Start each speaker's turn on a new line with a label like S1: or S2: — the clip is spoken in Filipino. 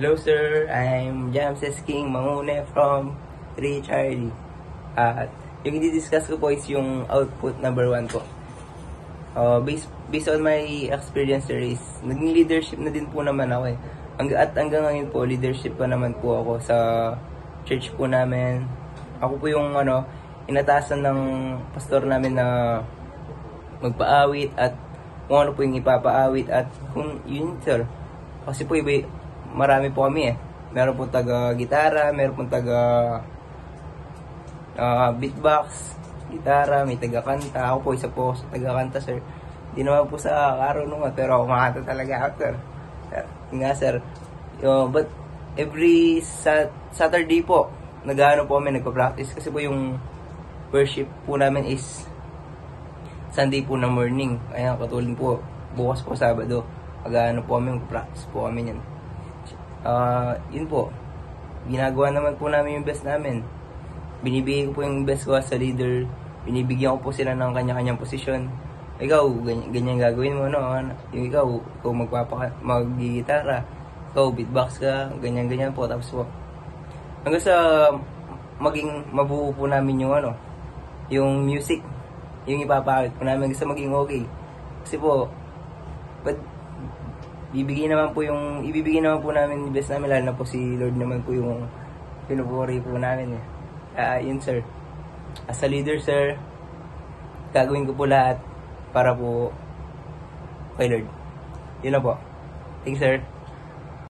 S1: Hello sir, I'm Jamses King Mangune from 3 Charlie. At yung i-discuss ko po is yung output number 1 po. Based on my experience sir is, naging leadership na din po naman ako eh. At hanggang ngayon po, leadership pa naman po ako sa church po namin. Ako po yung inatasan ng pastor namin na magpaawit at kung ano po yung ipapaawit at kung yun sir. Kasi po marami po kami eh. Meron po taga-gitara, meron po beatbox, gitara, may taga-kanta. Ako po isa po sa taga-kanta sir. Hindi naman po sa karunungan pero ako makanta talaga ako sir. Nga sir. But every Saturday po, nag-ano po kami, nagpa-practice. Kasi po yung worship po namin is Sunday po na morning. Ayan, katulad po, bukas po Sabado. Mag-ano po kami, mag-practice po kami yan. Yun po. Ginagawa naman po namin yung best namin. Binibigay ko po yung best ko sa leader. Binibigyan ko po sila ng kanya-kanyang posisyon. Ikaw, ganyan gagawin mo, no? Yung ikaw mag-gitara. Ikaw, beatbox ka, ganyan-ganyan po. Tapos po, hanggang sa maging mabuo po namin yung yung music. Yung ipapakit po namin gusto maging okay. Kasi po, ibibigay naman po namin yung best namin, lalo na po si Lord naman po yung pinupuri po namin eh. Yun sir. As a leader sir, gagawin ko po lahat para po kay Lord. Yun na po. Thanks sir.